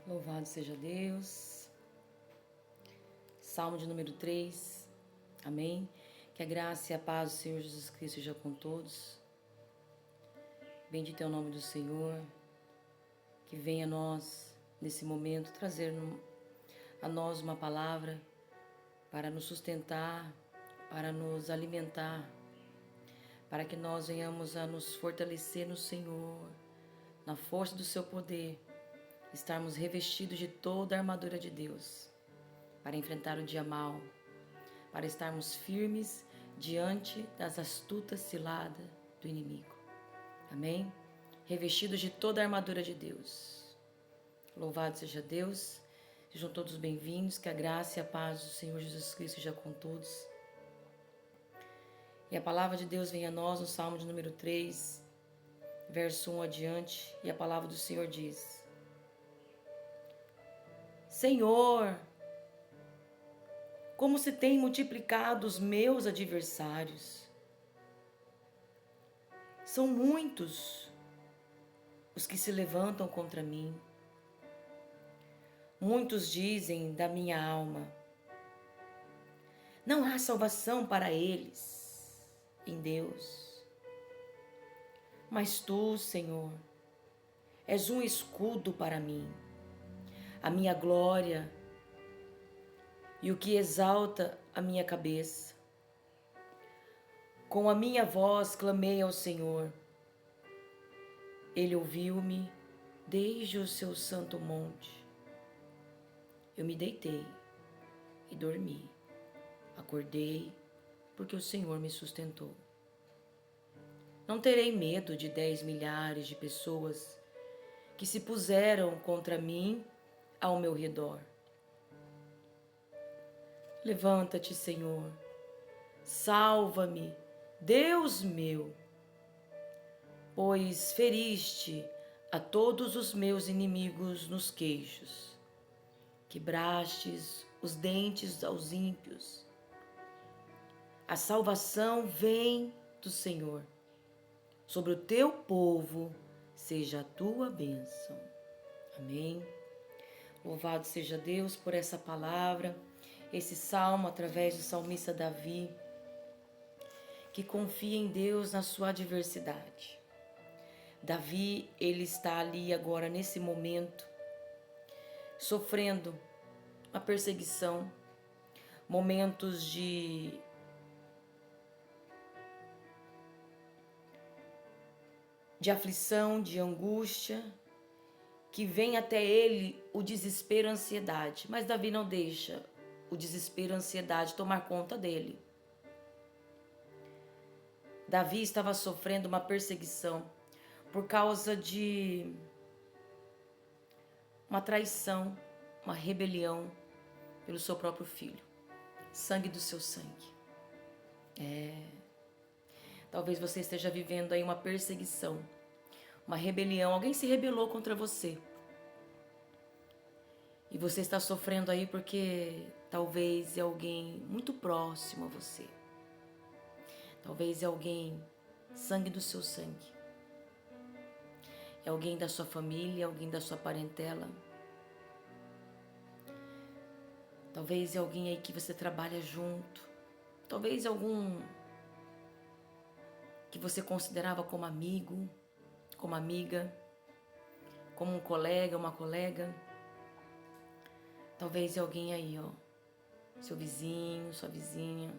Louvado seja Deus. Salmo de número 3. Amém. Que a graça e a paz do Senhor Jesus Cristo seja com todos. Bendito é o nome do Senhor. Que venha a nós, nesse momento, trazer a nós uma palavra para nos sustentar, para nos alimentar, para que nós venhamos a nos fortalecer no Senhor, na força do seu poder, estarmos revestidos de toda a armadura de Deus, para enfrentar o dia mau, para estarmos firmes diante das astutas ciladas do inimigo. Amém? Revestidos de toda a armadura de Deus. Louvado seja Deus. Sejam todos bem-vindos. Que a graça e a paz do Senhor Jesus Cristo seja com todos. E a palavra de Deus vem a nós no Salmo de número 3, verso 1 adiante. E a palavra do Senhor diz: Senhor, como se têm multiplicado os meus adversários. São muitos os que se levantam contra mim. Muitos dizem da minha alma: não há salvação para eles em Deus. Mas tu, Senhor, és um escudo para mim, a minha glória e o que exalta a minha cabeça. Com a minha voz clamei ao Senhor. Ele ouviu-me desde o seu santo monte. Eu me deitei e dormi. Acordei porque o Senhor me sustentou. Não terei medo de 10 milhares de pessoas que se puseram contra mim ao meu redor. Levanta-te, Senhor. Salva-me, Deus meu, pois feriste a todos os meus inimigos nos queixos. Quebrastes os dentes aos ímpios. A salvação vem do Senhor. Sobre o teu povo seja a tua bênção. Amém. Louvado seja Deus por essa palavra, esse salmo através do salmista Davi, que confia em Deus na sua adversidade. Davi, ele está ali agora nesse momento, sofrendo uma perseguição, momentos de aflição, de angústia, que vem até ele o desespero, a ansiedade. Mas Davi não deixa o desespero, a ansiedade tomar conta dele. Davi estava sofrendo uma perseguição por causa de uma traição, uma rebelião pelo seu próprio filho. Sangue do seu sangue. Talvez você esteja vivendo aí uma perseguição, uma rebelião. Alguém se rebelou contra você. E você está sofrendo aí porque talvez é alguém muito próximo a você. Talvez é alguém, sangue do seu sangue. É alguém da sua família, alguém da sua parentela. Talvez é alguém aí que você trabalha junto. Talvez algum que você considerava como amigo, como amiga, como um colega, uma colega. Talvez é alguém aí, ó, seu vizinho, sua vizinha.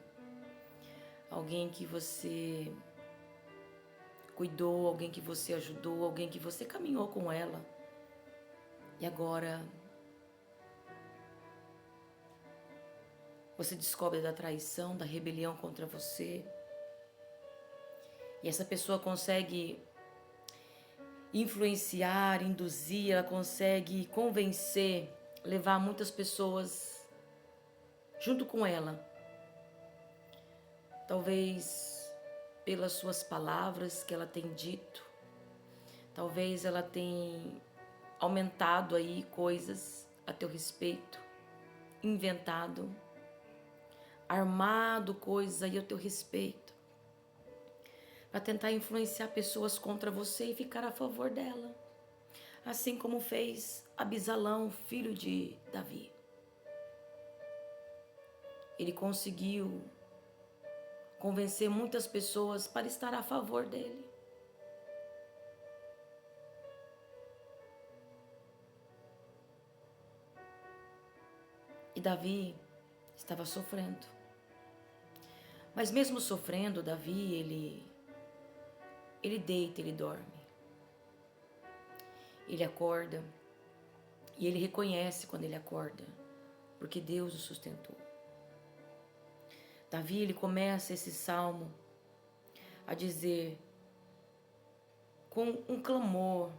Alguém que você cuidou, alguém que você ajudou, alguém que você caminhou com ela. E agora você descobre da traição, da rebelião contra você. E essa pessoa consegue influenciar, induzir, ela consegue convencer, levar muitas pessoas junto com ela. Talvez pelas suas palavras que ela tem dito, talvez ela tenha aumentado aí coisas a teu respeito, inventado, armado coisas aí a teu respeito, para tentar influenciar pessoas contra você e ficar a favor dela. Assim como fez Abisalão, filho de Davi. Ele conseguiu convencer muitas pessoas para estar a favor dele. E Davi estava sofrendo. Mas mesmo sofrendo, Davi, ele deita, ele dorme. Ele acorda e ele reconhece quando ele acorda, porque Deus o sustentou. Davi, ele começa esse salmo a dizer com um clamor: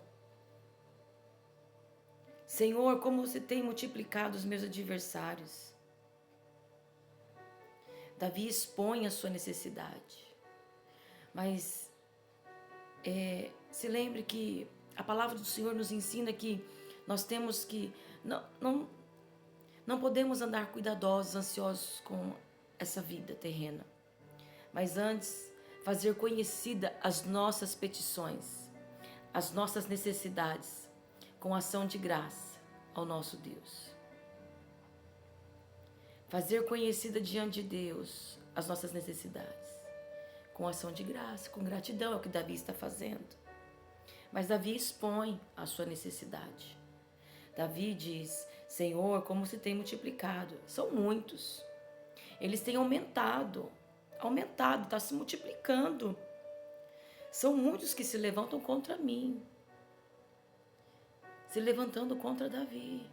Senhor, como você tem multiplicado os meus adversários. Davi expõe a sua necessidade. Mas se lembre que a palavra do Senhor nos ensina que nós temos que... Não podemos andar cuidadosos, ansiosos com essa vida terrena. Mas antes, fazer conhecida as nossas petições, as nossas necessidades, com ação de graça ao nosso Deus. Fazer conhecida diante de Deus as nossas necessidades, com ação de graça, com gratidão, é o que Davi está fazendo. Mas Davi expõe a sua necessidade. Davi diz: Senhor, como se tem multiplicado. São muitos. Eles têm aumentado, está se multiplicando. São muitos que se levantam contra mim, se levantando contra Davi.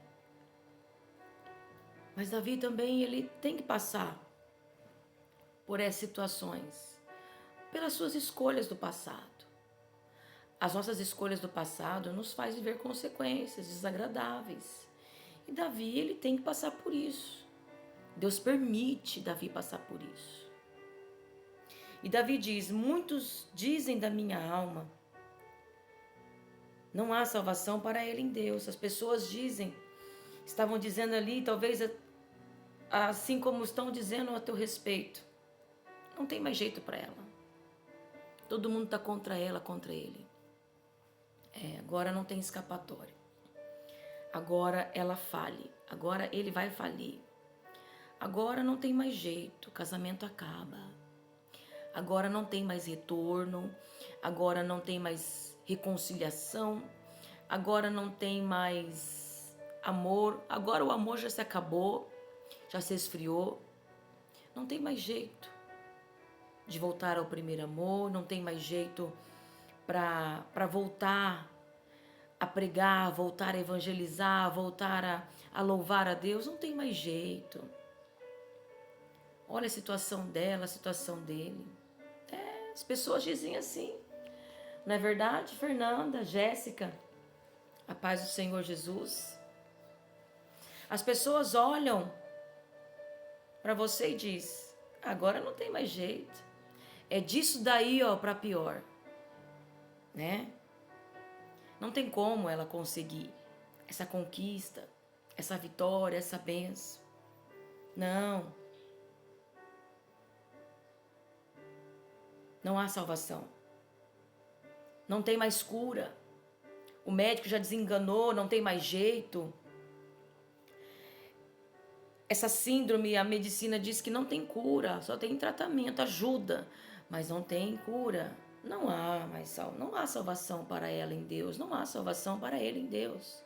Mas Davi também, ele tem que passar por essas situações, pelas suas escolhas do passado. As nossas escolhas do passado nos faz viver consequências desagradáveis. E Davi, ele tem que passar por isso. Deus permite Davi passar por isso. E Davi diz: muitos dizem da minha alma, não há salvação para ele em Deus. As pessoas estavam dizendo ali, talvez assim como estão dizendo a teu respeito, não tem mais jeito para ela. Todo mundo está contra ela, contra ele. Agora não tem escapatória. Agora ela fale. Agora ele vai falir. Agora não tem mais jeito. O casamento acaba. Agora não tem mais retorno. Agora não tem mais reconciliação. Agora não tem mais amor. Agora o amor já se acabou. Já se esfriou. Não tem mais jeito de voltar ao primeiro amor. Não tem mais jeito para voltar a pregar, voltar a evangelizar, voltar a louvar a Deus. Não tem mais jeito. Olha a situação dela, a situação dele. As pessoas dizem assim. Não é verdade, Fernanda, Jéssica? A paz do Senhor Jesus. As pessoas olham para você e diz: agora não tem mais jeito. É disso daí, para pior. Né? Não tem como ela conseguir essa conquista, essa vitória, essa bênção. Não. Não há salvação. Não tem mais cura. O médico já desenganou, não tem mais jeito. Essa síndrome, a medicina diz que não tem cura, só tem tratamento, ajuda, mas não tem cura. Não há salvação para ela em Deus, não há salvação para ele em Deus.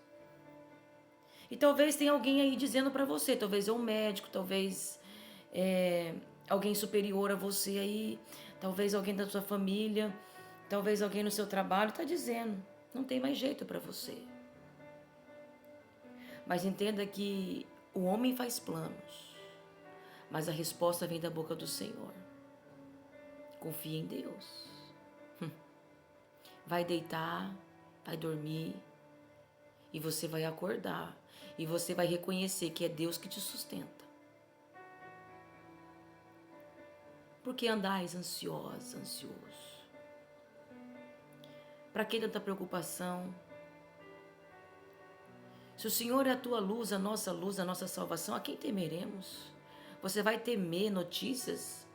E talvez tenha alguém aí dizendo para você, talvez é um médico, talvez alguém superior a você aí, talvez alguém da sua família, talvez alguém no seu trabalho está dizendo: não tem mais jeito para você. Mas entenda que o homem faz planos, mas a resposta vem da boca do Senhor. Confie em Deus. Vai deitar, vai dormir, e você vai acordar, e você vai reconhecer que é Deus que te sustenta. Por que andais ansioso? Para que tanta preocupação? Se o Senhor é a tua luz, a nossa salvação, a quem temeremos? Você vai temer notícias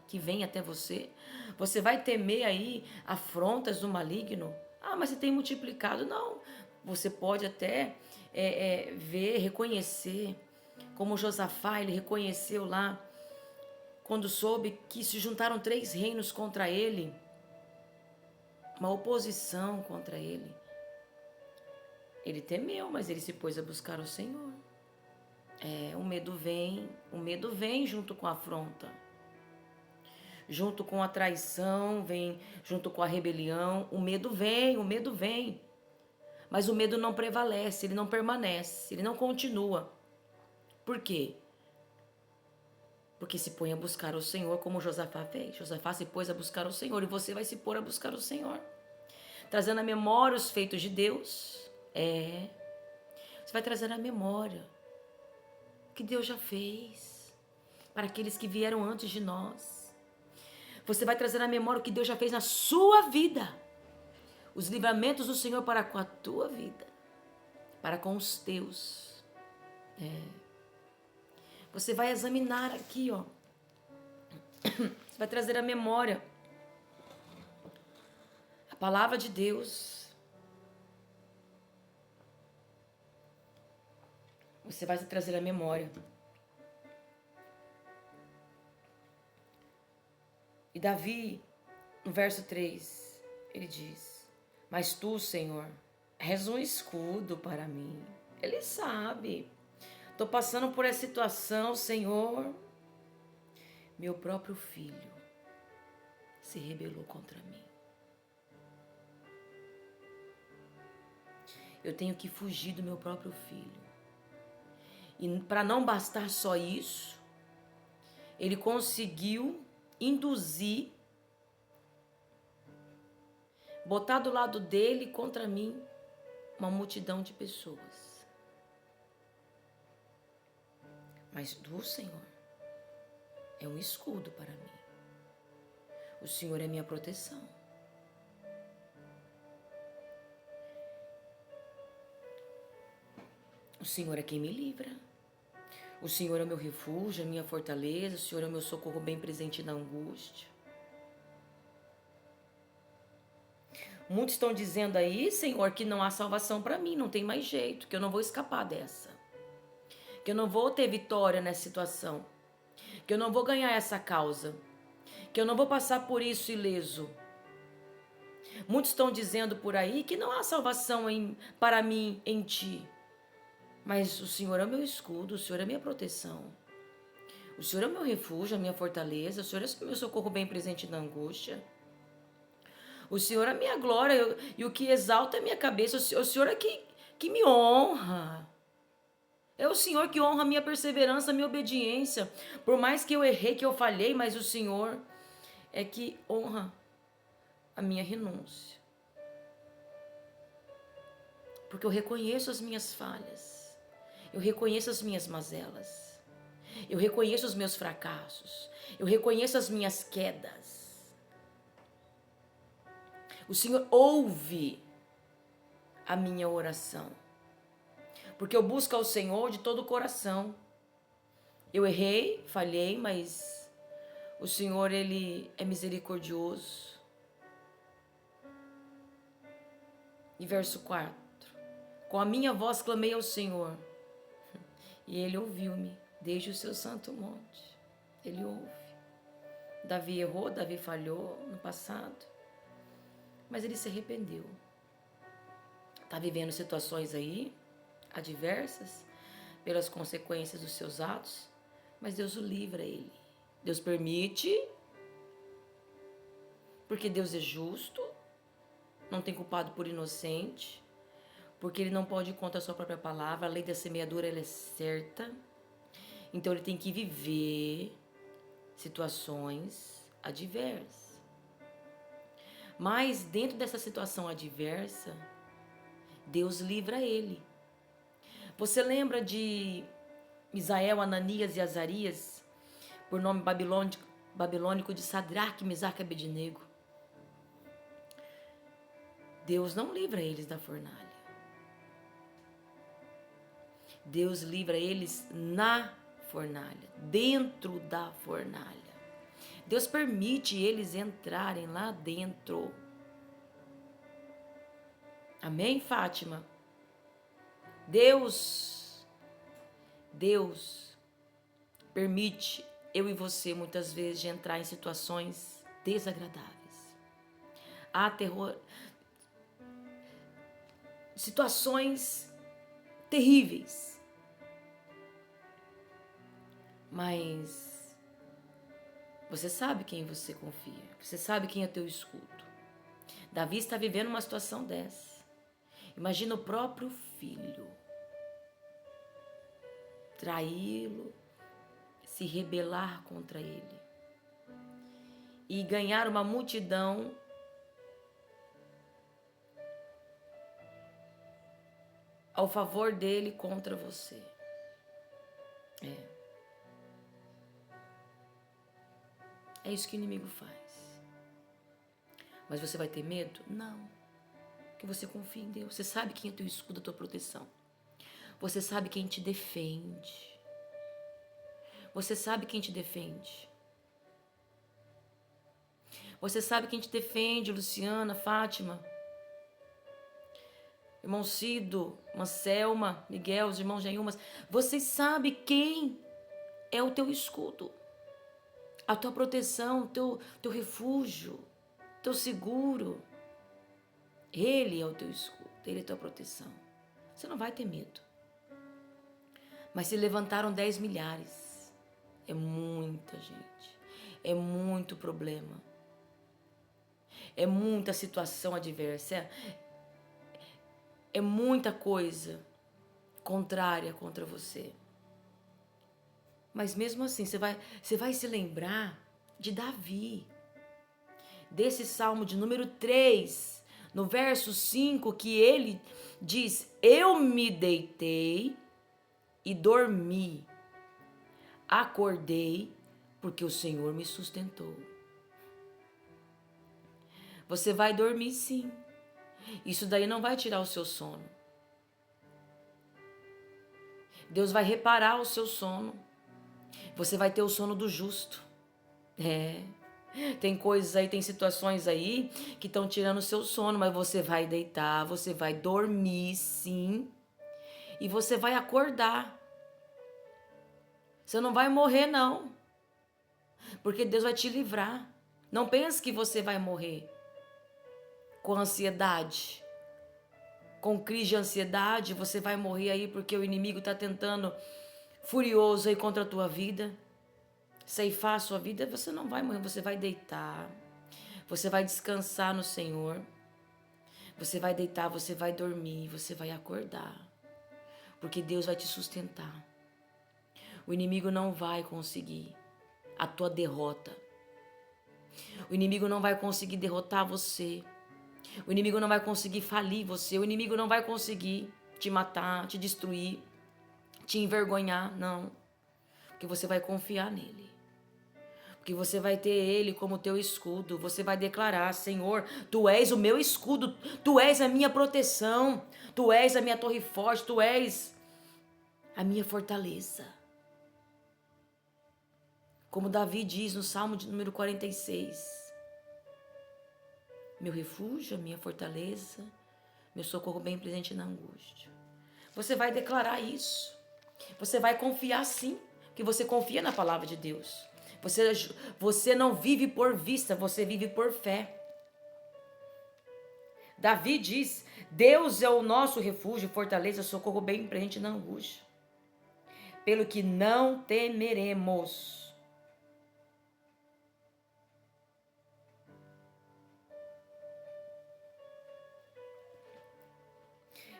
que vêm até você? Você vai temer aí afrontas do maligno? Mas você tem multiplicado. Não, Você pode até ver, reconhecer, como Josafá, ele reconheceu lá, quando soube que se juntaram 3 reinos contra ele, uma oposição contra ele. Ele temeu, mas ele se pôs a buscar o Senhor. O medo vem junto com a afronta, junto com a traição, vem junto com a rebelião. O medo vem, mas o medo não prevalece, ele não permanece, ele não continua. Por quê? Porque se põe a buscar o Senhor, como Josafá fez. Josafá se pôs a buscar o Senhor, e você vai se pôr a buscar o Senhor, trazendo à memória os feitos de Deus. Você vai trazer à memória o que Deus já fez para aqueles que vieram antes de nós. Você vai trazer à memória o que Deus já fez na sua vida, os livramentos do Senhor para com a tua vida, para com os teus. Você vai examinar aqui, ó. Você vai trazer à memória a palavra de Deus. Você vai trazer à memória. E Davi, no verso 3, ele diz: mas tu, Senhor, és um escudo para mim. Ele sabe. Estou passando por essa situação, Senhor. Meu próprio filho se rebelou contra mim. Eu tenho que fugir do meu próprio filho. E para não bastar só isso, ele conseguiu induzir, botar do lado dele contra mim uma multidão de pessoas. Mas tu, Senhor, é um escudo para mim. O Senhor é minha proteção. O Senhor é quem me livra. O Senhor é meu refúgio, a minha fortaleza. O Senhor é o meu socorro bem presente na angústia. Muitos estão dizendo aí, Senhor, que não há salvação para mim, não tem mais jeito, que eu não vou escapar dessa, que eu não vou ter vitória nessa situação, que eu não vou ganhar essa causa, que eu não vou passar por isso ileso. Muitos estão dizendo por aí que não há salvação para mim em ti. Mas o Senhor é o meu escudo, o Senhor é a minha proteção. O Senhor é o meu refúgio, a minha fortaleza. O Senhor é o meu socorro bem presente na angústia. O Senhor é a minha glória e o que exalta a minha cabeça. O Senhor é que me honra. É o Senhor que honra a minha perseverança, a minha obediência. Por mais que eu errei, que eu falhei, mas o Senhor é que honra a minha renúncia. Porque eu reconheço as minhas falhas. Eu reconheço as minhas mazelas. Eu reconheço os meus fracassos. Eu reconheço as minhas quedas. O Senhor ouve a minha oração. Porque eu busco ao Senhor de todo o coração. Eu errei, falhei, mas o Senhor, Ele é misericordioso. E verso 4. Com a minha voz clamei ao Senhor. E Ele ouviu-me desde o seu santo monte. Ele ouve. Davi errou, Davi falhou no passado. Mas ele se arrependeu. Está vivendo situações aí, adversas, pelas consequências dos seus atos. Mas Deus o livra ele. Deus permite. Porque Deus é justo. Não tem culpado por inocente. Porque ele não pode ir contra a sua própria palavra. A lei da semeadura, ela é certa. Então ele tem que viver situações adversas. Mas dentro dessa situação adversa, Deus livra ele. Você lembra de Misael, Ananias e Azarias, por nome babilônico de Sadraque, Mesaque e Abednego? Deus não livra eles da fornalha. Deus livra eles na fornalha, dentro da fornalha. Deus permite eles entrarem lá dentro. Amém, Fátima? Deus permite eu e você muitas vezes de entrar em situações desagradáveis. Situações terríveis. Mas você sabe quem você confia. Você sabe quem é teu escudo. Davi está vivendo uma situação dessa. Imagina o próprio filho traí-lo, se rebelar contra ele e ganhar uma multidão ao favor dele contra você. É isso que o inimigo faz. Mas você vai ter medo? Não. Porque você confia em Deus. Você sabe quem é teu escudo, a tua proteção. Você sabe quem te defende. Você sabe quem te defende. Você sabe quem te defende, Luciana, Fátima, irmão Cido, irmã Selma, Miguel, os irmãos Jailmas. Você sabe quem é o teu escudo, a tua proteção, teu refúgio, teu seguro. Ele é o teu escudo, ele é a tua proteção. Você não vai ter medo. Mas se levantaram 10 milhares. É muita gente. É muito problema. É muita situação adversa. É muita coisa contrária contra você. Mas mesmo assim, você vai se lembrar de Davi. Desse Salmo de número 3, no verso 5, que ele diz: eu me deitei e dormi. Acordei porque o Senhor me sustentou. Você vai dormir sim. Isso daí não vai tirar o seu sono. Deus vai reparar o seu sono. Você vai ter o sono do justo. Tem coisas aí, tem situações aí que estão tirando o seu sono, mas você vai deitar, você vai dormir sim. E você vai acordar. Você não vai morrer não. Porque Deus vai te livrar. Não pense que você vai morrer com ansiedade. Com crise de ansiedade, você vai morrer aí porque o inimigo está tentando furioso aí contra a tua vida. Ceifar a sua vida, você não vai morrer, você vai deitar. Você vai descansar no Senhor. Você vai deitar, você vai dormir, você vai acordar. Porque Deus vai te sustentar. O inimigo não vai conseguir a tua derrota. O inimigo não vai conseguir derrotar você. O inimigo não vai conseguir falir você. O inimigo não vai conseguir te matar, te destruir, te envergonhar, não. Porque você vai confiar nele. Porque você vai ter ele como teu escudo. Você vai declarar: Senhor, tu és o meu escudo. Tu és a minha proteção. Tu és a minha torre forte. Tu és a minha fortaleza. Como Davi diz no Salmo de número 46. Meu refúgio, a minha fortaleza, meu socorro bem presente na angústia. Você vai declarar isso. Você vai confiar sim, porque você confia na palavra de Deus. Você não vive por vista, você vive por fé. Davi diz: Deus é o nosso refúgio, fortaleza, socorro bem presente na angústia. Pelo que não temeremos.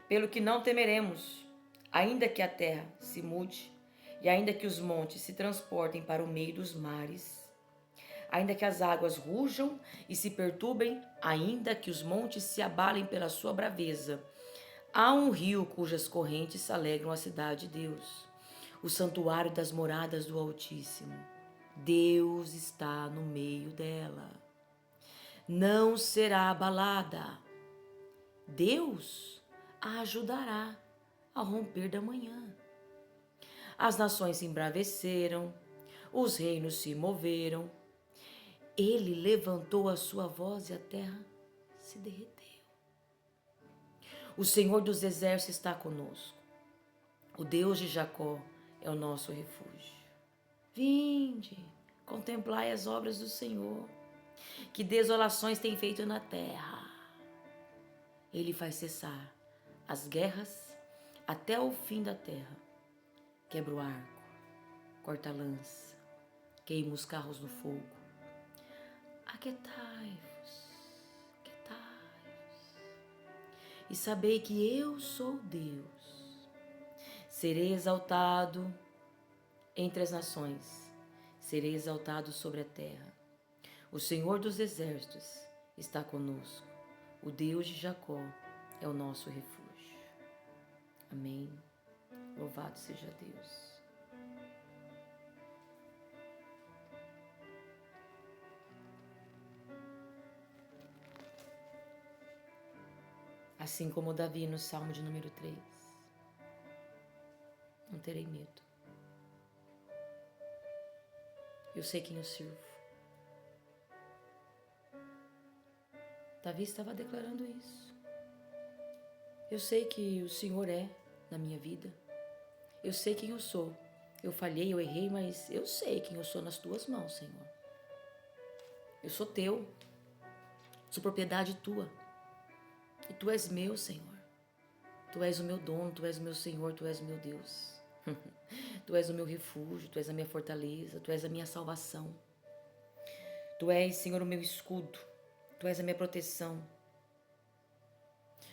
Pelo que não temeremos, ainda que a terra se mude, e ainda que os montes se transportem para o meio dos mares, ainda que as águas rujam e se perturbem, ainda que os montes se abalem pela sua braveza, há um rio cujas correntes alegram a cidade de Deus, o santuário das moradas do Altíssimo. Deus está no meio dela. Não será abalada. Deus a ajudará ao romper da manhã. As nações se embraveceram, os reinos se moveram. Ele levantou a sua voz e a terra se derreteu. O Senhor dos exércitos está conosco. O Deus de Jacó é o nosso refúgio. Vinde, contemplai as obras do Senhor, que desolações tem feito na terra. Ele faz cessar as guerras até o fim da terra. Quebra o arco, corta a lança, queima os carros no fogo. Aquietai-vos, aquietai-vos, e sabei que eu sou Deus. Serei exaltado entre as nações, serei exaltado sobre a terra. O Senhor dos exércitos está conosco. O Deus de Jacó é o nosso refúgio. Amém. Louvado seja Deus. Assim como Davi no Salmo de número 3. Não terei medo. Eu sei quem eu sirvo. Davi estava declarando isso. Eu sei que o Senhor é na minha vida. Eu sei quem eu sou. Eu falhei, eu errei, mas eu sei quem eu sou nas tuas mãos, Senhor. Eu sou teu. Sou propriedade tua. E tu és meu, Senhor. Tu és o meu dono, tu és o meu Senhor, tu és o meu Deus. Tu és o meu refúgio, tu és a minha fortaleza, tu és a minha salvação. Tu és, Senhor, o meu escudo. Tu és a minha proteção.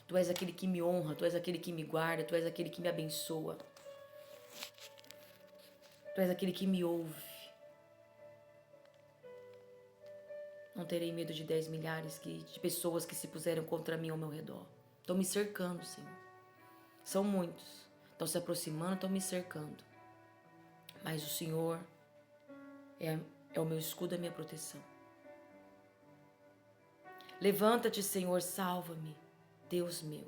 Tu és aquele que me honra, tu és aquele que me guarda, tu és aquele que me abençoa. Tu és aquele que me ouve. Não terei medo de 10 milhares de pessoas que se puseram contra mim ao meu redor. Estão me cercando, Senhor. São muitos. Estão se aproximando, estão me cercando. Mas o Senhor é o meu escudo, a minha proteção. Levanta-te, Senhor, salva-me, Deus meu.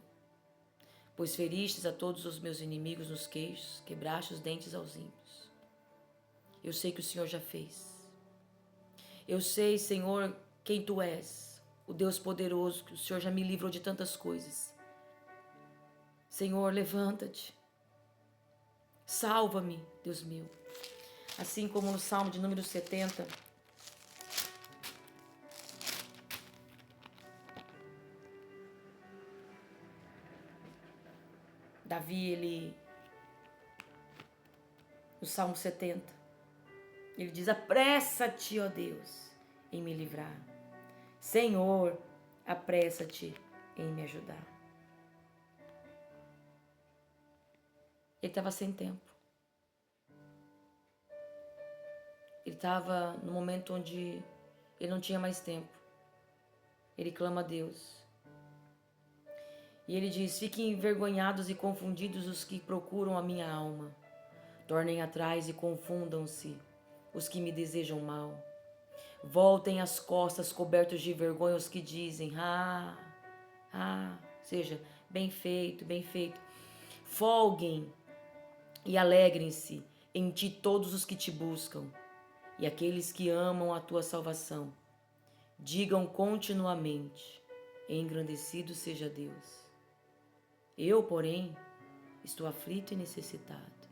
Pois feristes a todos os meus inimigos nos queixos, quebraste os dentes aos ímpios. Eu sei que o Senhor já fez. Eu sei, Senhor, quem Tu és, o Deus poderoso, que o Senhor já me livrou de tantas coisas. Senhor, levanta-te. Salva-me, Deus meu. Assim como no Salmo de número 70, Davi, no Salmo 70, ele diz: apressa-te, ó Deus, em me livrar. Senhor, apressa-te em me ajudar. Ele estava sem tempo. Ele estava no momento onde ele não tinha mais tempo. Ele clama a Deus. E ele diz: fiquem envergonhados e confundidos os que procuram a minha alma. Tornem atrás e confundam-se os que me desejam mal. Voltem as costas cobertos de vergonha os que dizem: seja, bem feito, bem feito. Folguem e alegrem-se em ti todos os que te buscam e aqueles que amam a tua salvação. Digam continuamente: engrandecido seja Deus. Eu, porém, estou aflito e necessitado.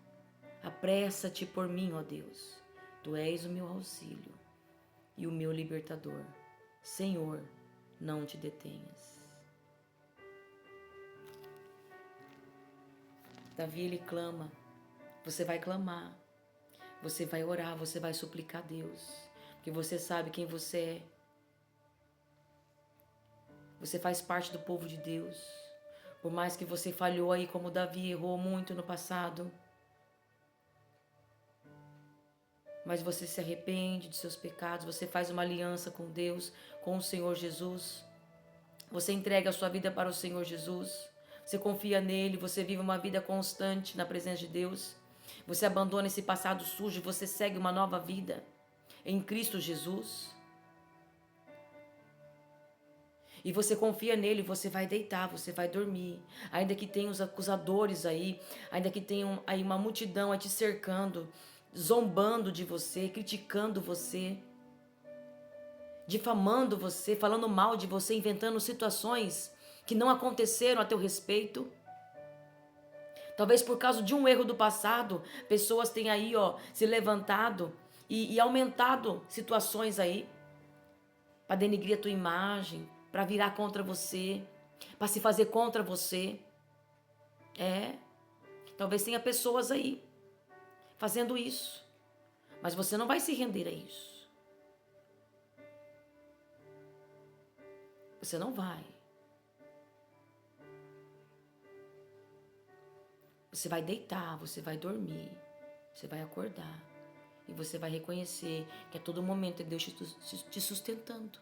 Apressa-te por mim, ó Deus. Tu és o meu auxílio e o meu libertador. Senhor, não te detenhas. Davi, ele clama. Você vai clamar. Você vai orar, você vai suplicar a Deus. Porque você sabe quem você é. Você faz parte do povo de Deus. Por mais que você falhou aí, como Davi errou muito no passado. Mas você se arrepende de seus pecados. Você faz uma aliança com Deus, com o Senhor Jesus. Você entrega a sua vida para o Senhor Jesus. Você confia nele, você vive uma vida constante na presença de Deus. Você abandona esse passado sujo, você segue uma nova vida em Cristo Jesus. E você confia nele, você vai deitar, você vai dormir. Ainda que tenha os acusadores aí, ainda que tenha aí uma multidão aí te cercando, zombando de você, criticando você, difamando você, falando mal de você, inventando situações que não aconteceram a teu respeito. Talvez por causa de um erro do passado, pessoas têm aí, se levantado e aumentado situações aí para denigrir a tua imagem, para virar contra você, para se fazer contra você. Talvez tenha pessoas aí fazendo isso, mas você não vai se render a isso. Você não vai. Você vai deitar, você vai dormir, você vai acordar e você vai reconhecer que a todo momento é Deus te sustentando.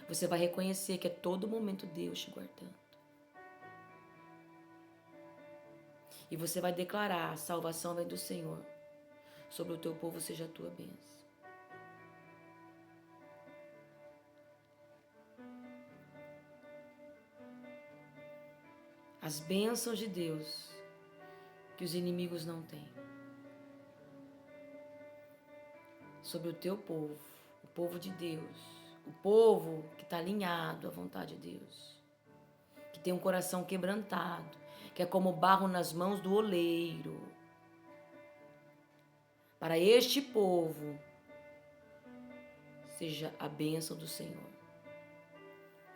Você vai reconhecer que a todo momento Deus te guardando. E você vai declarar: a salvação vem do Senhor. Sobre o teu povo seja a tua bênção. As bênçãos de Deus que os inimigos não têm. Sobre o teu povo, o povo de Deus, o povo que está alinhado à vontade de Deus, que tem um coração quebrantado, que é como barro nas mãos do oleiro. Para este povo seja a bênção do Senhor.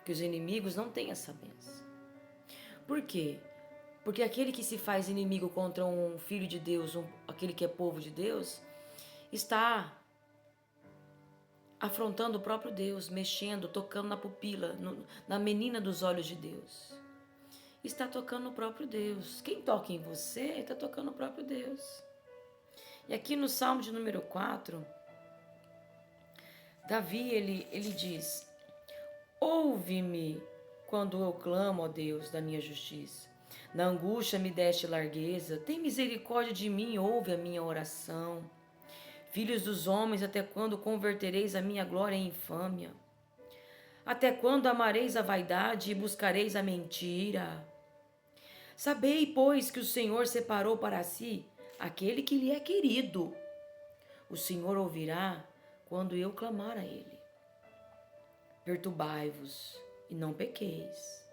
Que os inimigos não têm essa bênção. Por quê? Porque aquele que se faz inimigo contra um filho de Deus, aquele que é povo de Deus, está afrontando o próprio Deus, mexendo, tocando na pupila, na menina dos olhos de Deus. Está tocando o próprio Deus. Quem toca em você está tocando o próprio Deus. E aqui no Salmo de número 4, Davi, ele diz: ouve-me quando eu clamo, ó Deus, da minha justiça. Na angústia me deste largueza, tem misericórdia de mim, ouve a minha oração. Filhos dos homens, até quando convertereis a minha glória em infâmia? Até quando amareis a vaidade e buscareis a mentira? Sabei, pois, que o Senhor separou para si aquele que lhe é querido. O Senhor ouvirá quando eu clamar a ele. Perturbai-vos e não pequeis.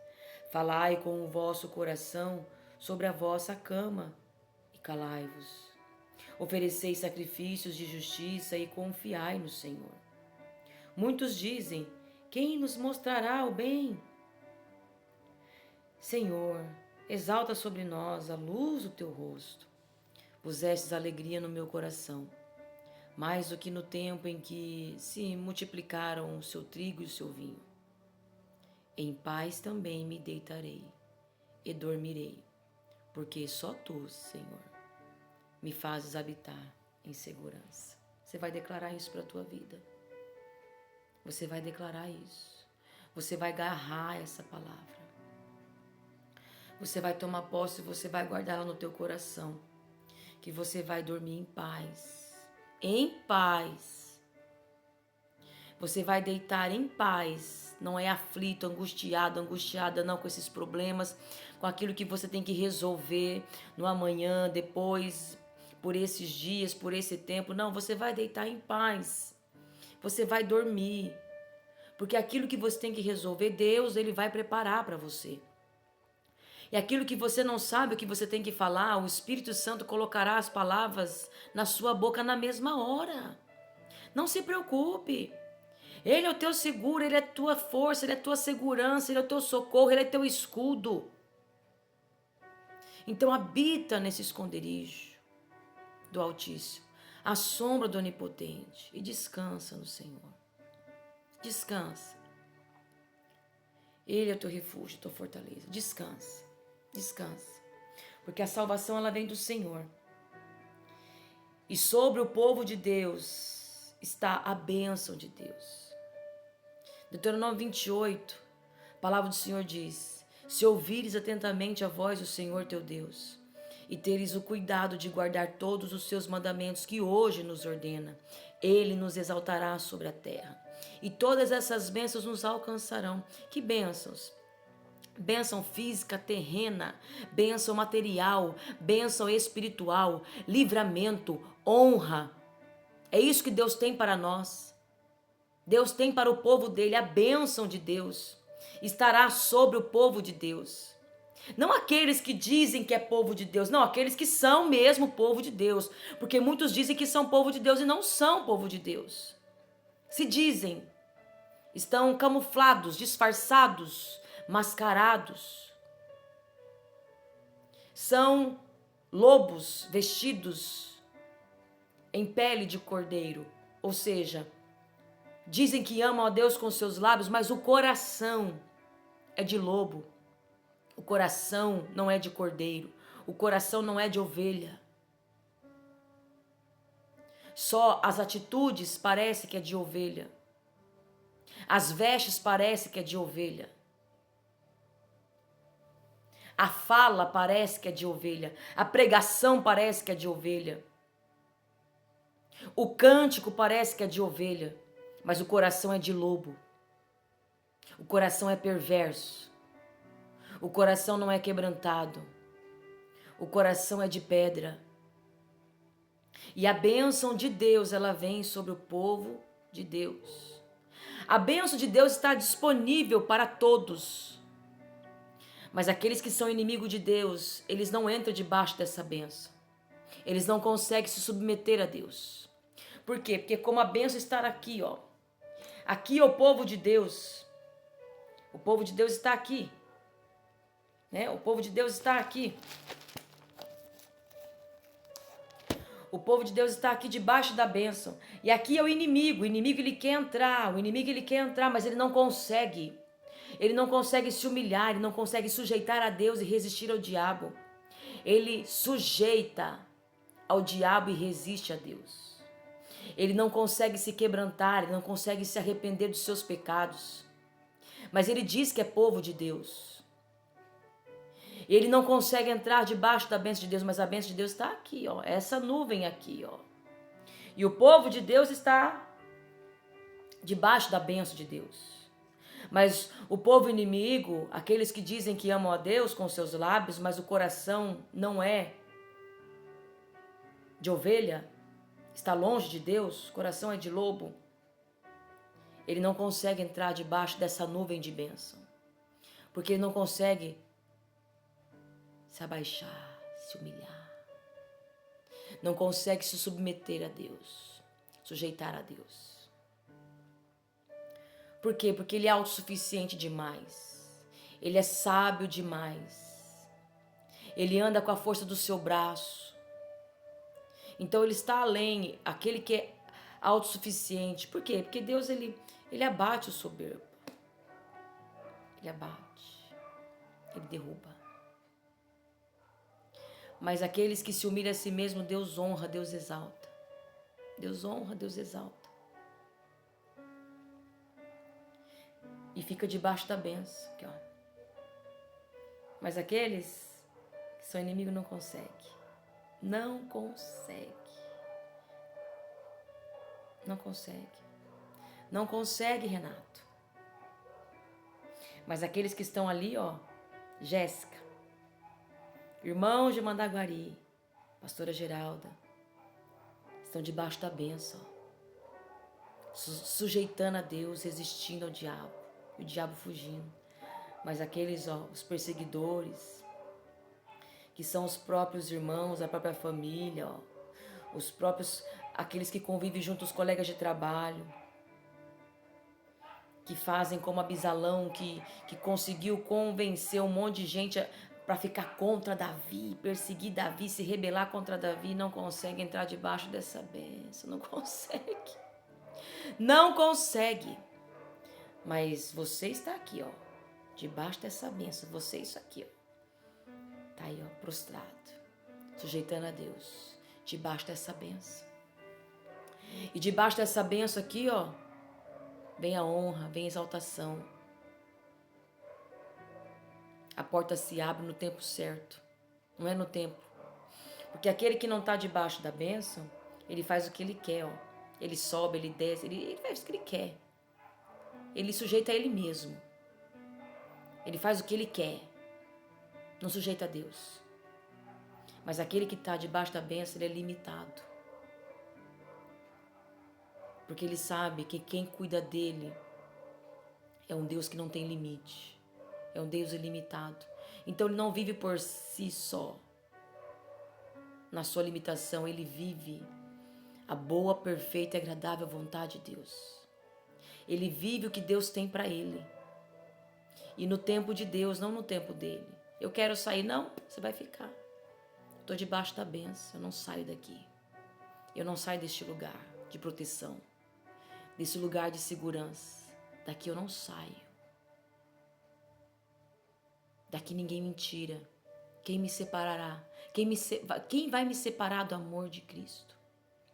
Falai com o vosso coração sobre a vossa cama e calai-vos. Ofereceis sacrifícios de justiça e confiai no Senhor. Muitos dizem: quem nos mostrará o bem? Senhor, exalta sobre nós a luz do teu rosto. Pusestes alegria no meu coração, mais do que no tempo em que se multiplicaram o seu trigo e o seu vinho. Em paz também me deitarei e dormirei, porque só tu, Senhor, me fazes habitar em segurança. Você vai declarar isso para a tua vida. Você vai declarar isso. Você vai agarrar essa palavra. Você vai tomar posse e você vai guardá-la no teu coração. Que você vai dormir em paz. Em paz. Você vai deitar em paz. Não é aflito, angustiada não com esses problemas, com aquilo que você tem que resolver no amanhã, depois, por esses dias, por esse tempo. Não, você vai deitar em paz. Você vai dormir. Porque aquilo que você tem que resolver, Deus, Ele vai preparar para você. E aquilo que você não sabe o que você tem que falar, o Espírito Santo colocará as palavras na sua boca na mesma hora. Não se preocupe. Ele é o teu seguro, Ele é a tua força, Ele é a tua segurança, Ele é o teu socorro, Ele é teu escudo. Então habita nesse esconderijo do Altíssimo, à sombra do Onipotente, e descansa no Senhor. Descansa. Ele é o teu refúgio, a tua fortaleza. Descansa. Descansa, porque a salvação ela vem do Senhor. E sobre o povo de Deus está a bênção de Deus. Deuteronômio 28, a palavra do Senhor diz: se ouvires atentamente a voz do Senhor teu Deus, e teres o cuidado de guardar todos os seus mandamentos que hoje nos ordena, Ele nos exaltará sobre a terra. E todas essas bênçãos nos alcançarão. Que bênçãos? Bênção física, terrena, bênção material, bênção espiritual, livramento, honra. É isso que Deus tem para nós. Deus tem para o povo dele, a bênção de Deus estará sobre o povo de Deus. Não aqueles que dizem que é povo de Deus, não, aqueles que são mesmo povo de Deus. Porque muitos dizem que são povo de Deus e não são povo de Deus. Se dizem, estão camuflados, disfarçados, mascarados. São lobos vestidos em pele de cordeiro. Ou seja, dizem que amam a Deus com seus lábios, mas o coração é de lobo. O coração não é de cordeiro. O coração não é de ovelha. Só as atitudes parecem que é de ovelha. As vestes parecem que é de ovelha. A fala parece que é de ovelha. A pregação parece que é de ovelha. O cântico parece que é de ovelha. Mas o coração é de lobo. O coração é perverso. O coração não é quebrantado. O coração é de pedra. E a bênção de Deus, ela vem sobre o povo de Deus. A bênção de Deus está disponível para todos. Mas aqueles que são inimigos de Deus, eles não entram debaixo dessa bênção. Eles não conseguem se submeter a Deus. Por quê? Porque como a bênção está aqui, ó. Aqui é o povo de Deus. O povo de Deus está aqui. Né? O povo de Deus está aqui. O povo de Deus está aqui debaixo da bênção. E aqui é o inimigo. O inimigo ele quer entrar. O inimigo ele quer entrar, mas ele não consegue. Ele não consegue se humilhar. Ele não consegue sujeitar a Deus e resistir ao diabo. Ele sujeita ao diabo e resiste a Deus. Ele não consegue se quebrantar. Ele não consegue se arrepender dos seus pecados. Mas ele diz que é povo de Deus. Ele não consegue entrar debaixo da bênção de Deus, mas a bênção de Deus está aqui, ó. Essa nuvem aqui, ó. E o povo de Deus está debaixo da bênção de Deus. Mas o povo inimigo, aqueles que dizem que amam a Deus com seus lábios, mas o coração não é de ovelha, está longe de Deus, o coração é de lobo. Ele não consegue entrar debaixo dessa nuvem de bênção. Porque ele não consegue se abaixar, se humilhar. Não consegue se submeter a Deus, sujeitar a Deus. Por quê? Porque ele é autossuficiente demais. Ele é sábio demais. Ele anda com a força do seu braço. Então ele está além, aquele que é autossuficiente. Por quê? Porque Deus ele abate o soberbo. Ele abate. Ele derruba. Mas aqueles que se humilham a si mesmo, Deus honra, Deus exalta. Deus honra, Deus exalta. E fica debaixo da bênção. Aqui, ó. Mas aqueles que são inimigos não conseguem. Não consegue. Não consegue. Não consegue, Renato. Mas aqueles que estão ali, ó, Jéssica, irmãos de Mandaguari, pastora Geralda, estão debaixo da bênção, sujeitando a Deus, resistindo ao diabo, e o diabo fugindo. Mas aqueles, ó, os perseguidores, que são os próprios irmãos, a própria família, ó, os próprios, aqueles que convivem junto, os colegas de trabalho, que fazem como Abisalão, que conseguiu convencer um monte de gente para ficar contra Davi, perseguir Davi, se rebelar contra Davi, não consegue entrar debaixo dessa bênção, não consegue. Não consegue. Mas você está aqui, ó, debaixo dessa bênção, você isso aqui, ó. Tá aí, ó, prostrado, sujeitando a Deus, debaixo dessa bênção. E debaixo dessa bênção aqui, ó, vem a honra, vem a exaltação. A porta se abre no tempo certo, não é no tempo. Porque aquele que não está debaixo da bênção, ele faz o que ele quer, ó. Ele sobe, ele desce, ele faz o que ele quer. Ele sujeita a ele mesmo. Ele faz o que ele quer. Não sujeita a Deus. Mas aquele que está debaixo da bênção, ele é limitado. Porque ele sabe que quem cuida dele é um Deus que não tem limite. É um Deus ilimitado. Então ele não vive por si só, na sua limitação. Ele vive a boa, perfeita e agradável vontade de Deus. Ele vive o que Deus tem para ele. E no tempo de Deus, não no tempo dele. Eu quero sair, não, você vai ficar. Estou debaixo da bênção, eu não saio daqui. Eu não saio deste lugar de proteção, desse lugar de segurança. Daqui eu não saio. Daqui ninguém me tira. Quem me separará? Quem vai me separar do amor de Cristo?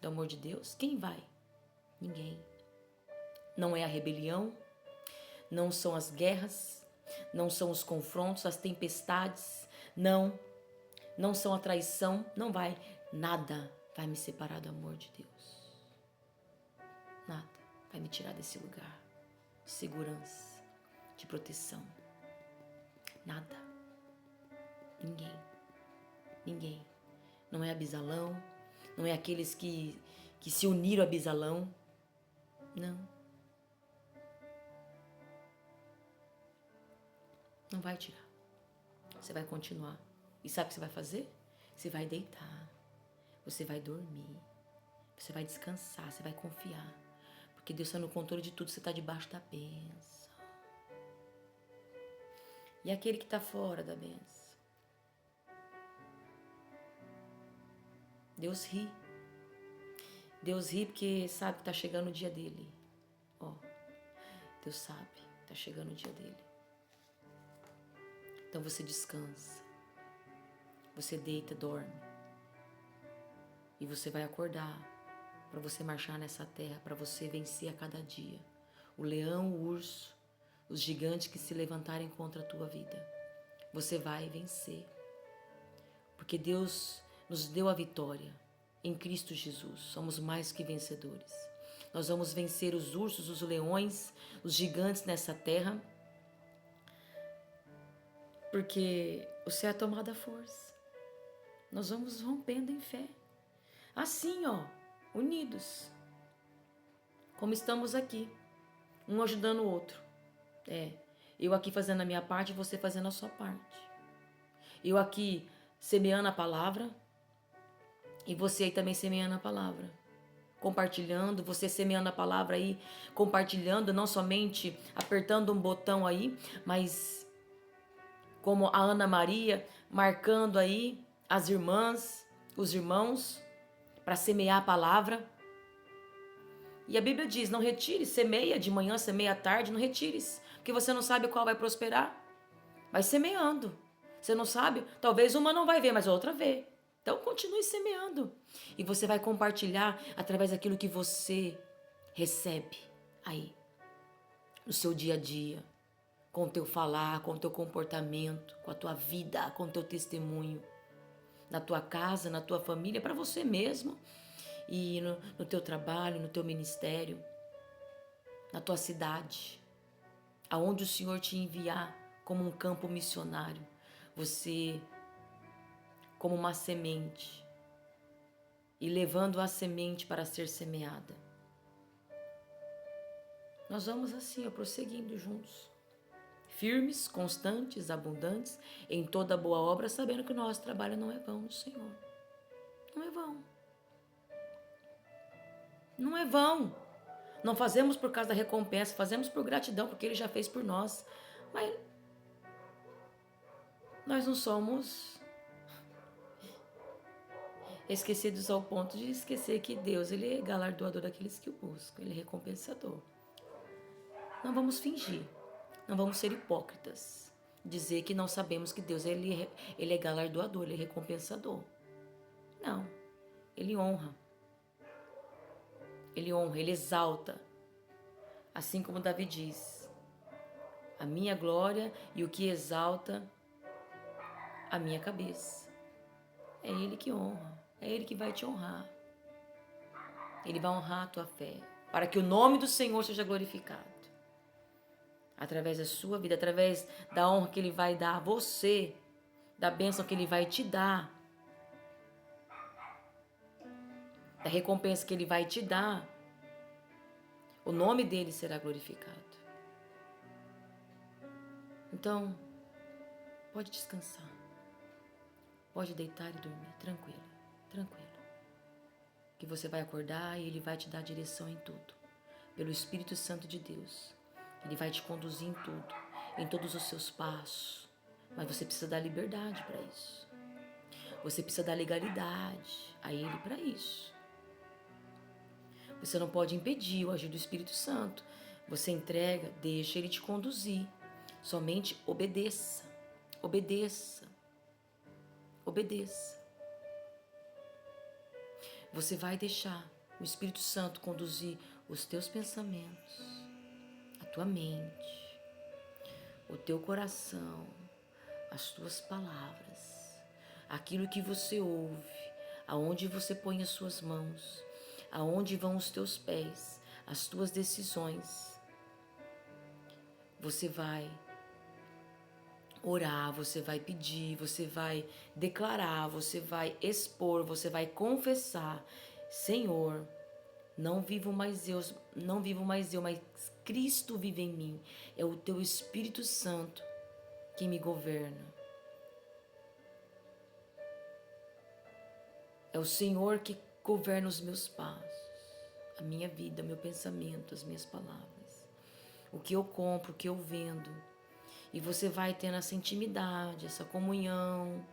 Do amor de Deus? Quem vai? Ninguém. Não é a rebelião, não são as guerras, não são os confrontos, as tempestades, não são a traição, nada vai me separar do amor de Deus. Nada vai me tirar desse lugar de segurança, de proteção. Nada. Ninguém. Não é Abisalão, não é aqueles que se uniram a Abisalão. Não vai tirar. Você vai continuar. E sabe o que você vai fazer? Você vai deitar. Você vai dormir. Você vai descansar. Você vai confiar. Porque Deus está no controle de tudo. Você está debaixo da bênção. E aquele que está fora da bênção? Deus ri. Deus ri porque sabe que está chegando o dia dele. Deus sabe que está chegando o dia dele. Então você descansa, você deita, dorme. E você vai acordar para você marchar nessa terra, para você vencer a cada dia. O leão, o urso, os gigantes que se levantarem contra a tua vida. Você vai vencer. Porque Deus nos deu a vitória em Cristo Jesus. Somos mais que vencedores. Nós vamos vencer os ursos, os leões, os gigantes nessa terra. Porque o céu é tomado à força. Nós vamos rompendo em fé. Assim, unidos. Como estamos aqui. Um ajudando o outro. Eu aqui fazendo a minha parte e você fazendo a sua parte. Eu aqui semeando a palavra e você aí também semeando a palavra. Compartilhando, você semeando a palavra aí, compartilhando, não somente apertando um botão aí, mas como a Ana Maria, marcando aí as irmãs, os irmãos, para semear a palavra. E a Bíblia diz, não retire, semeia de manhã, semeia à tarde, não retires, porque você não sabe qual vai prosperar. Vai semeando. Você não sabe, talvez uma não vai ver, mas a outra vê. Então continue semeando. E você vai compartilhar através daquilo que você recebe aí, no seu dia a dia. Com o teu falar, com o teu comportamento, com a tua vida, com o teu testemunho. Na tua casa, na tua família, para você mesmo. E no teu trabalho, no teu ministério. Na tua cidade. Aonde o Senhor te enviar como um campo missionário. Você, como uma semente. E levando a semente para ser semeada. Nós vamos assim, prosseguindo juntos. Firmes, constantes, abundantes, em toda boa obra, sabendo que o nosso trabalho não é vão no Senhor. Não é vão. Não é vão. Não fazemos por causa da recompensa, fazemos por gratidão, porque Ele já fez por nós. Mas nós não somos esquecidos ao ponto de esquecer que Deus, Ele é galardoador daqueles que o buscam, Ele é recompensador. Não vamos fingir. Não vamos ser hipócritas. Dizer que não sabemos que Deus ele é galardoador, Ele é recompensador. Não. Ele honra. Ele honra, Ele exalta. Assim como Davi diz. A minha glória e o que exalta a minha cabeça. É Ele que honra. É Ele que vai te honrar. Ele vai honrar a tua fé. Para que o nome do Senhor seja glorificado. Através da sua vida, através da honra que Ele vai dar a você, da bênção que Ele vai te dar, da recompensa que Ele vai te dar, o nome dEle será glorificado. Então, Pode descansar. Pode deitar e dormir, tranquila, tranquila. Que você vai acordar e Ele vai te dar direção em tudo. Pelo Espírito Santo de Deus. Ele vai te conduzir em tudo, em todos os seus passos. Mas você precisa dar liberdade para isso. Você precisa dar legalidade a Ele para isso. Você não pode impedir o agir do Espírito Santo. Você entrega, deixa Ele te conduzir. Somente obedeça. Obedeça. Obedeça. Você vai deixar o Espírito Santo conduzir os teus pensamentos, a tua mente, o teu coração, as tuas palavras, aquilo que você ouve, aonde você põe as suas mãos, aonde vão os teus pés, as tuas decisões. Você vai orar, você vai pedir, você vai declarar, você vai expor, você vai confessar: Senhor, não vivo mais eu, mas Cristo vive em mim. É o teu Espírito Santo que me governa. É o Senhor que governa os meus passos, a minha vida, meu pensamento, as minhas palavras, o que eu compro, o que eu vendo. E você vai tendo essa intimidade, essa comunhão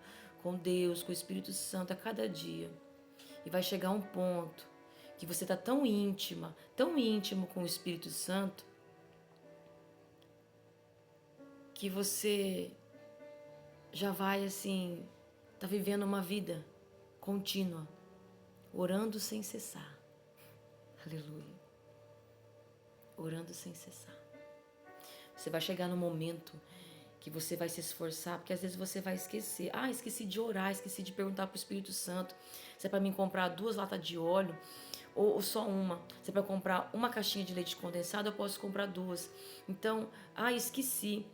com Deus, com o Espírito Santo a cada dia. E vai chegar um ponto que você está tão íntimo com o Espírito Santo, que você já vai assim, tá vivendo uma vida contínua, orando sem cessar. Aleluia. Orando sem cessar. Você vai chegar no momento que você vai se esforçar, porque às vezes você vai esquecer. Esqueci de orar, esqueci de perguntar para o Espírito Santo se é para mim comprar 2 latas de óleo ou só uma. Se é para comprar uma caixinha de leite condensado, eu posso comprar 2. Então, esqueci.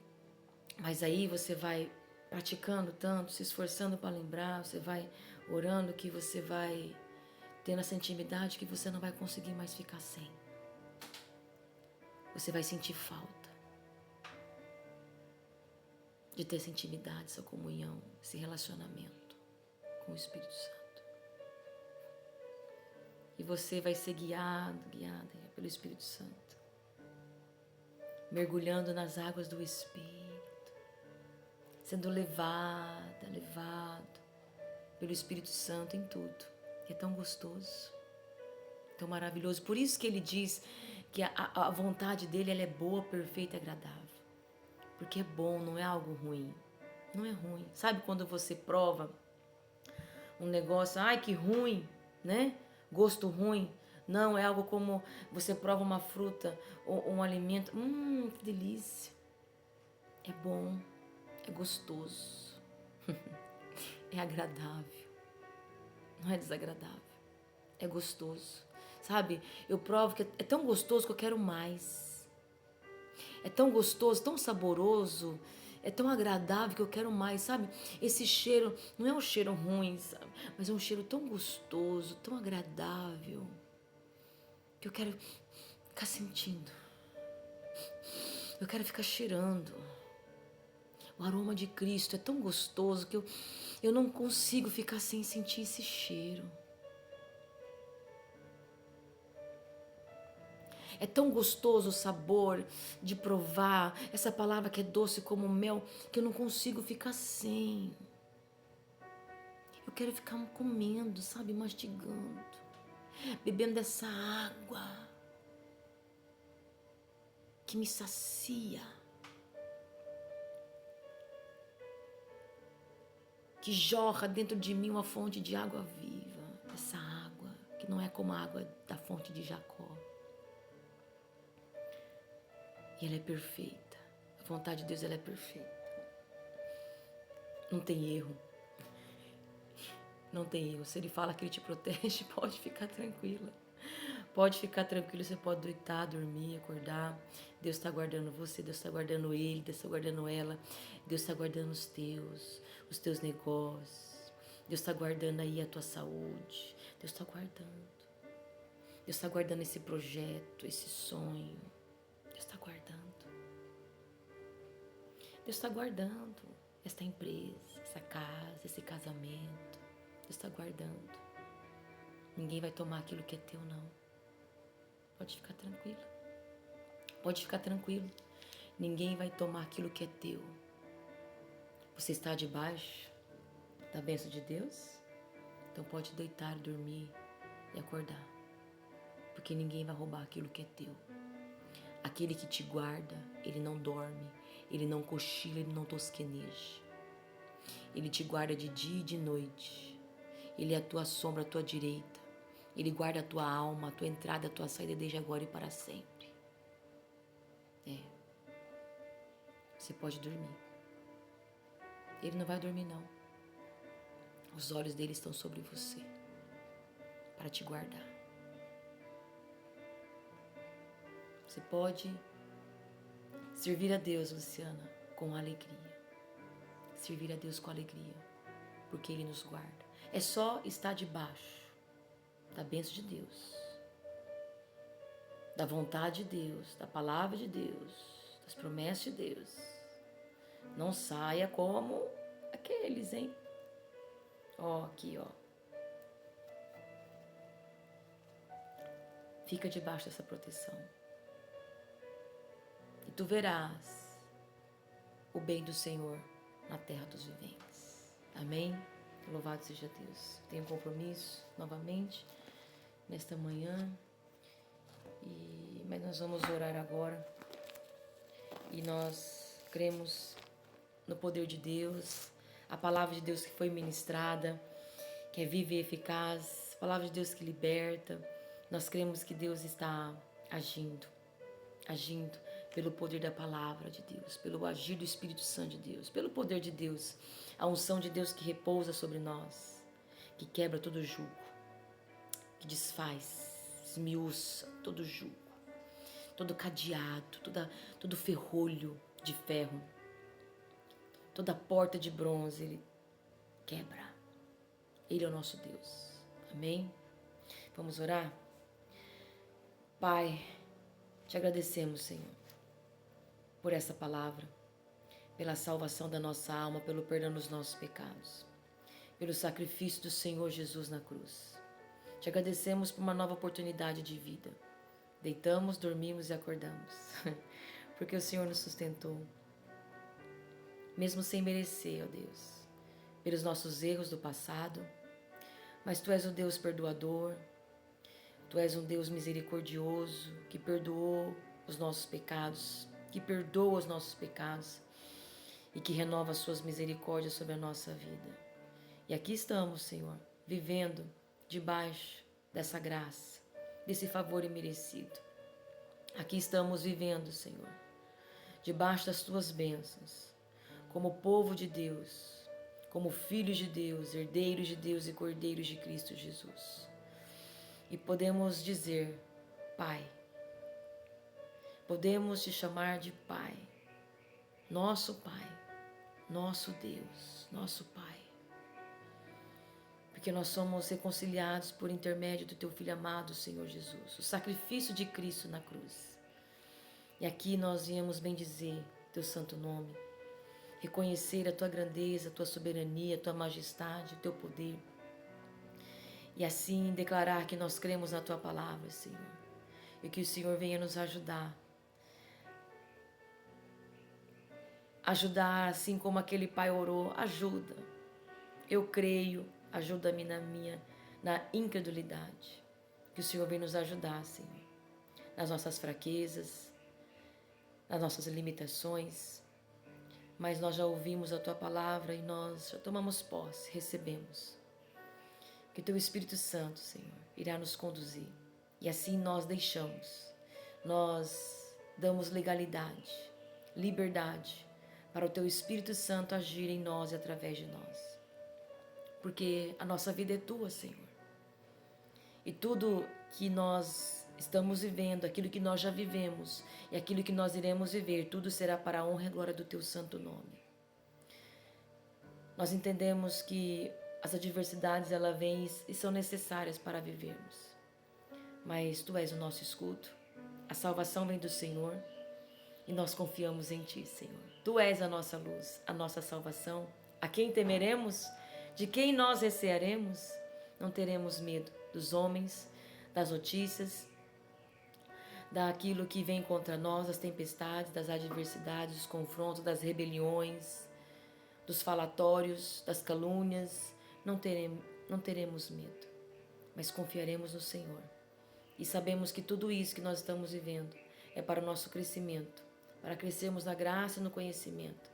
Mas aí você vai praticando tanto, se esforçando para lembrar, você vai orando, que você vai tendo essa intimidade que você não vai conseguir mais ficar sem. Você vai sentir falta de ter essa intimidade, essa comunhão, esse relacionamento com o Espírito Santo. E você vai ser guiada pelo Espírito Santo, mergulhando nas águas do Espírito, sendo levado pelo Espírito Santo em tudo. É tão gostoso, tão maravilhoso. Por isso que ele diz que a vontade dele, ela é boa, perfeita e agradável. Porque é bom, não é algo ruim. Não é ruim. Sabe quando você prova um negócio, que ruim, né? Gosto ruim. Não, é algo como você prova uma fruta ou um alimento. Que delícia. É bom, é gostoso, é agradável. Não é desagradável, é gostoso. Sabe, eu provo que é tão gostoso que eu quero mais. É tão gostoso, tão saboroso, é tão agradável que eu quero mais, sabe? Esse cheiro não é um cheiro ruim, sabe? Mas é um cheiro tão gostoso, tão agradável, que eu quero ficar sentindo. Eu quero ficar cheirando. O aroma de Cristo é tão gostoso que eu não consigo ficar sem sentir esse cheiro. É tão gostoso o sabor de provar essa palavra que é doce como mel, que eu não consigo ficar sem. Eu quero ficar comendo, sabe, mastigando, bebendo dessa água que me sacia, que jorra dentro de mim uma fonte de água viva. Essa água que não é como a água da fonte de Jacó. E ela é perfeita. A vontade de Deus, ela é perfeita. Não tem erro. Não tem erro. Se Ele fala que Ele te protege, pode ficar tranquila. Pode ficar tranquilo, você pode deitar, dormir, acordar. Deus está guardando você, Deus está guardando ele, Deus está guardando ela. Deus está guardando os teus negócios. Deus está guardando aí a tua saúde. Deus está guardando. Deus está guardando esse projeto, esse sonho. Deus está guardando. Deus está guardando. esta empresa, essa casa, esse casamento. Deus está guardando. Ninguém vai tomar aquilo que é teu, não. Pode ficar tranquilo. Pode ficar tranquilo. Ninguém vai tomar aquilo que é teu. Você está debaixo da bênção de Deus? Então pode deitar, dormir e acordar. Porque ninguém vai roubar aquilo que é teu. Aquele que te guarda, ele não dorme, ele não cochila, ele não tosqueneja. Ele te guarda de dia e de noite. Ele é a tua sombra, a tua direita. Ele guarda a tua alma, a tua entrada, a tua saída desde agora e para sempre. Você pode dormir. Ele não vai dormir, não. Os olhos dele estão sobre você para te guardar. Você pode servir a Deus, Luciana, com alegria. Servir a Deus com alegria, porque Ele nos guarda. É só estar debaixo da bênção de Deus, da vontade de Deus, da palavra de Deus, das promessas de Deus. Não saia como aqueles, hein? Ó, aqui, ó. Fica debaixo dessa proteção. E tu verás o bem do Senhor na terra dos viventes. Amém? Louvado seja Deus. Tenho um compromisso novamente nesta manhã. Mas nós vamos orar agora. E nós cremos no poder de Deus, a palavra de Deus que foi ministrada, que é viva e eficaz, a palavra de Deus que liberta. Nós cremos que Deus está agindo pelo poder da palavra de Deus, pelo agir do Espírito Santo de Deus, pelo poder de Deus, a unção de Deus que repousa sobre nós, que quebra todo jugo, que desfaz, esmiuça todo jugo, todo cadeado, todo ferrolho de ferro, toda porta de bronze, Ele quebra. Ele é o nosso Deus. Amém? Vamos orar? Pai, te agradecemos, Senhor, por essa palavra, pela salvação da nossa alma, pelo perdão dos nossos pecados, pelo sacrifício do Senhor Jesus na cruz. Te agradecemos por uma nova oportunidade de vida. Deitamos, dormimos e acordamos, porque o Senhor nos sustentou, mesmo sem merecer, ó Deus, pelos nossos erros do passado, mas Tu és o Deus perdoador, Tu és um Deus misericordioso, que perdoou os nossos pecados, que perdoa os nossos pecados e que renova as Suas misericórdias sobre a nossa vida. E aqui estamos, Senhor, vivendo debaixo dessa graça, desse favor imerecido. Aqui estamos vivendo, Senhor, debaixo das Tuas bênçãos, como povo de Deus, como filhos de Deus, herdeiros de Deus e cordeiros de Cristo Jesus. E podemos dizer, Pai, podemos Te chamar de Pai, nosso Deus, nosso Pai. Porque nós somos reconciliados por intermédio do Teu Filho amado, Senhor Jesus, o sacrifício de Cristo na cruz. E aqui nós viemos bendizer Teu santo nome, reconhecer a Tua grandeza, a Tua soberania, a Tua majestade, o Teu poder. E assim declarar que nós cremos na Tua palavra, Senhor. E que o Senhor venha nos ajudar. Ajudar assim como aquele pai orou. Ajuda. Eu creio. Ajuda-me na incredulidade. Que o Senhor venha nos ajudar, Senhor. Nas nossas fraquezas. Nas nossas limitações. Mas nós já ouvimos a Tua palavra e nós já tomamos posse, recebemos. Que o Teu Espírito Santo, Senhor, irá nos conduzir. E assim nós deixamos, nós damos legalidade, liberdade para o Teu Espírito Santo agir em nós e através de nós. Porque a nossa vida é Tua, Senhor. E tudo que nós estamos vivendo, aquilo que nós já vivemos e aquilo que nós iremos viver, tudo será para a honra e glória do Teu santo nome. Nós entendemos que as adversidades, elas vêm e são necessárias para vivermos. Mas Tu és o nosso escudo. A salvação vem do Senhor. E nós confiamos em Ti, Senhor. Tu és a nossa luz, a nossa salvação. A quem temeremos? De quem nós recearemos? Não teremos medo dos homens, das notícias, daquilo que vem contra nós, das tempestades, das adversidades, dos confrontos, das rebeliões, dos falatórios, das calúnias. Não teremos medo, mas confiaremos no Senhor. E sabemos que tudo isso que nós estamos vivendo é para o nosso crescimento, para crescermos na graça e no conhecimento,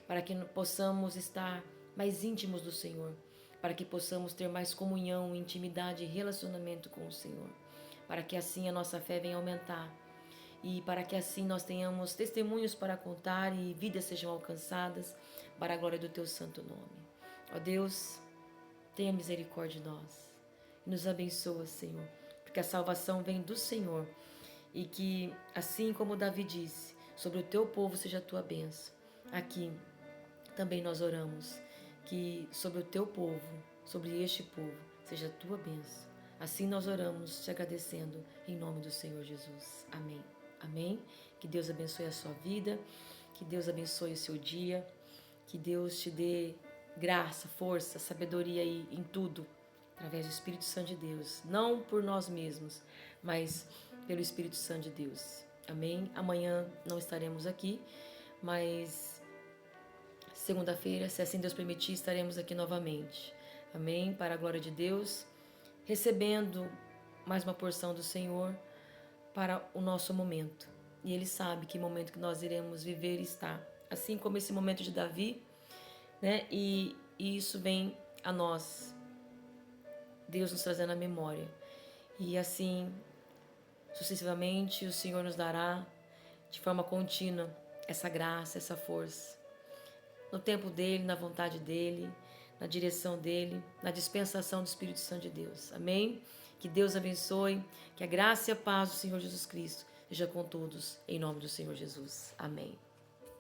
para que possamos estar mais íntimos do Senhor, para que possamos ter mais comunhão, intimidade e relacionamento com o Senhor, para que assim a nossa fé venha aumentar e para que assim nós tenhamos testemunhos para contar e vidas sejam alcançadas para a glória do Teu santo nome. Ó Deus, tenha misericórdia de nós e nos abençoa, Senhor, porque a salvação vem do Senhor e que, assim como Davi disse, sobre o Teu povo seja a Tua bênção. Aqui também nós oramos que sobre o Teu povo, sobre este povo, seja a Tua bênção. Assim nós oramos te agradecendo em nome do Senhor Jesus. Amém. Amém. Que Deus abençoe a sua vida, que Deus abençoe o seu dia, que Deus te dê graça, força, sabedoria em tudo, através do Espírito Santo de Deus. Não por nós mesmos, mas pelo Espírito Santo de Deus. Amém? Amanhã não estaremos aqui, mas segunda-feira, se assim Deus permitir, estaremos aqui novamente. Amém? Para a glória de Deus, recebendo mais uma porção do Senhor para o nosso momento. E Ele sabe que momento que nós iremos viver está. Assim como esse momento de Davi, né? E isso vem a nós. Deus nos trazendo a memória. E assim, sucessivamente, o Senhor nos dará de forma contínua essa graça, essa força. No tempo dEle, na vontade dEle, na direção dEle, na dispensação do Espírito Santo de Deus. Amém? Que Deus abençoe, que a graça e a paz do Senhor Jesus Cristo seja com todos, em nome do Senhor Jesus. Amém.